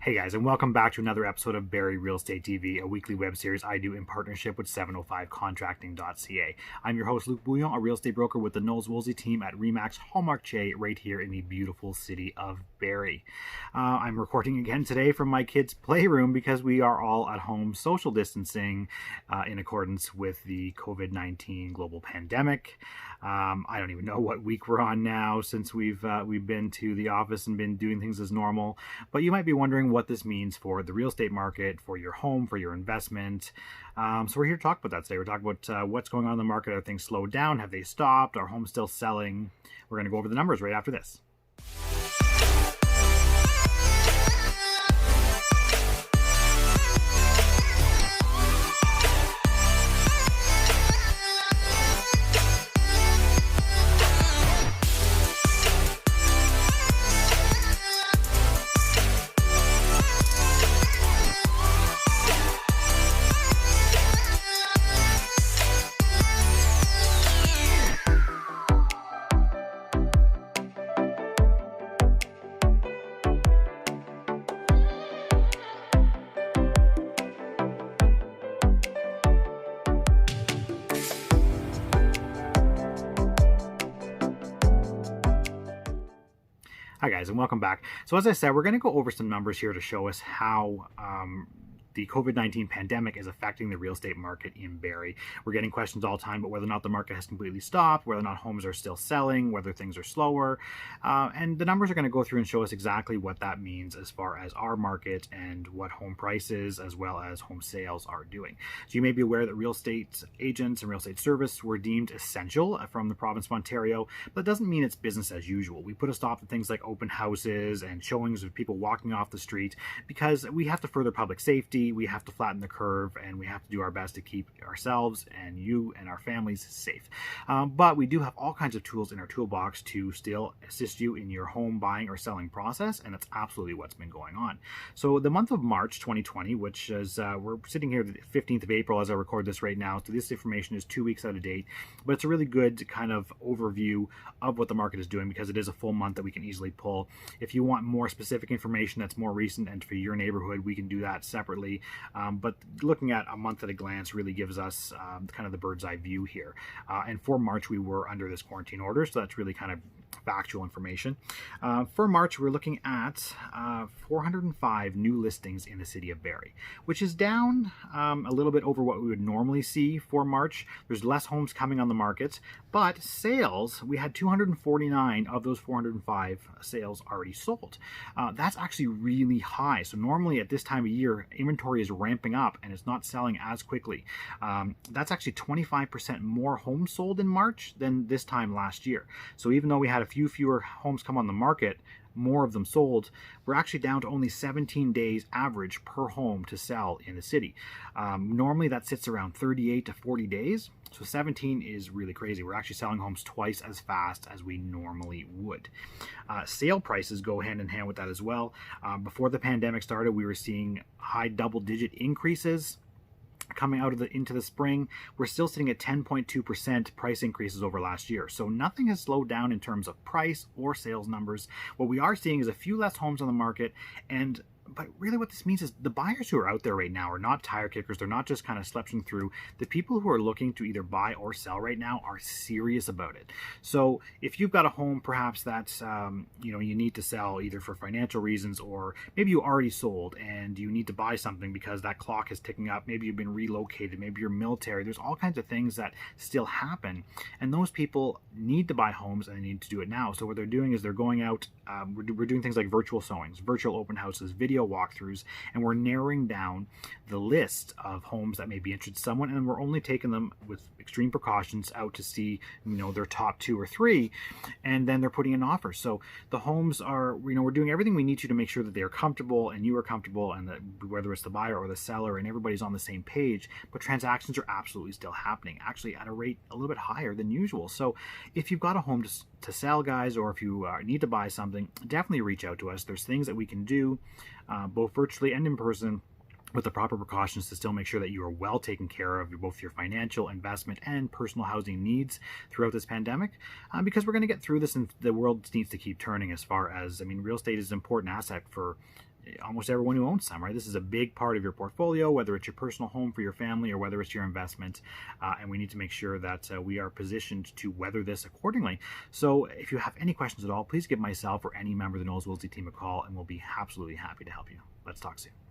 Hey guys, and welcome back to another episode of Barrie Real Estate TV, a weekly web series I do in partnership with 705contracting.ca. I'm your host, Luke Bouillon, a real estate broker with the Knowles Woolsey team at Remax Hallmark Che right here in the beautiful city of Barrie. I'm recording again today from my kids' playroom because we are all at home social distancing in accordance with the COVID-19 global pandemic. I don't even know what week we're on now since we've been to the office and been doing things as normal, but you might be wondering what this means for the real estate market, for your home, for your investment. So we're here to talk about that today. We're talking about what's going on in the market. Are things slowed down? Have they stopped? Are homes still selling? We're going to go over the numbers right after this. Hi guys, and welcome back. So as I said, we're going to go over some numbers here to show us how the COVID-19 pandemic is affecting the real estate market in Barrie. We're getting questions all the time about whether or not the market has completely stopped, whether or not homes are still selling, whether things are slower. And the numbers are going to go through and show us exactly what that means as far as our market and what home prices as well as home sales are doing. So you may be aware that real estate agents and real estate service were deemed essential from the province of Ontario, but it doesn't mean it's business as usual. We put a stop to things like open houses and showings of people walking off the street because we have to further public safety. We have to flatten the curve, and we have to do our best to keep ourselves and you and our families safe. But we do have all kinds of tools in our toolbox to still assist you in your home buying or selling process, and that's absolutely what's been going on. So the month of March 2020, which is, we're sitting here the 15th of April as I record this right now, so this information is 2 weeks out of date, but it's a really good kind of overview of what the market is doing because it is a full month that we can easily pull. If you want more specific information that's more recent and for your neighborhood, we can do that separately. But looking at a month at a glance really gives us kind of the bird's eye view here. And for March, we were under this quarantine order, so that's really kind of factual information. For March, we're looking at 405 new listings in the city of Barrie, which is down a little bit over what we would normally see for March. There's less homes coming on the market, but sales, we had 249 of those 405 sales already sold. That's actually really high. So normally at this time of year, inventory is ramping up and it's not selling as quickly. That's actually 25% more homes sold in March than this time last year. So even though we had a few fewer homes come on the market, more of them sold, we're actually down to only 17 days average per home to sell in the city. Normally that sits around 38 to 40 days. So 17 is really crazy. We're actually selling homes twice as fast as we normally would. Sale prices go hand in hand with that as well. Before the pandemic started, we were seeing high double-digit increases coming out of into the spring. We're still sitting at 10.2% price increases over last year. So nothing has slowed down in terms of price or sales numbers. What we are seeing is a few less homes on the market, but really what this means is the buyers who are out there right now are not tire kickers. They're not just kind of slouching through. The people who are looking to either buy or sell right now are serious about it. So if you've got a home perhaps that's, you need to sell either for financial reasons, or maybe you already sold and you need to buy something because that clock is ticking up. Maybe you've been relocated. Maybe you're military. There's all kinds of things that still happen. And those people need to buy homes and they need to do it now. So what they're doing is they're going out. We're doing things like virtual showings, virtual open houses, video walkthroughs, and we're narrowing down the list of homes that may be interested to someone, and we're only taking them with extreme precautions out to see their top 2 or 3, and then they're putting in offers. So the homes are, we're doing everything we need to make sure that they're comfortable and you are comfortable, and that whether it's the buyer or the seller and everybody's on the same page. But transactions are absolutely still happening, actually at a rate a little bit higher than usual. So if you've got a home to sell, guys, or if you need to buy something, definitely reach out to us. There's things that we can do both virtually and in person with the proper precautions to still make sure that you are well taken care of, both your financial, investment, and personal housing needs throughout this pandemic, because we're going to get through this and the world needs to keep turning as far as, real estate is an important asset for almost everyone who owns some, right? This is a big part of your portfolio, whether it's your personal home for your family or whether it's your investment. And we need to make sure that we are positioned to weather this accordingly. So if you have any questions at all, please give myself or any member of the Knowles Woolsey team a call, and we'll be absolutely happy to help you. Let's talk soon.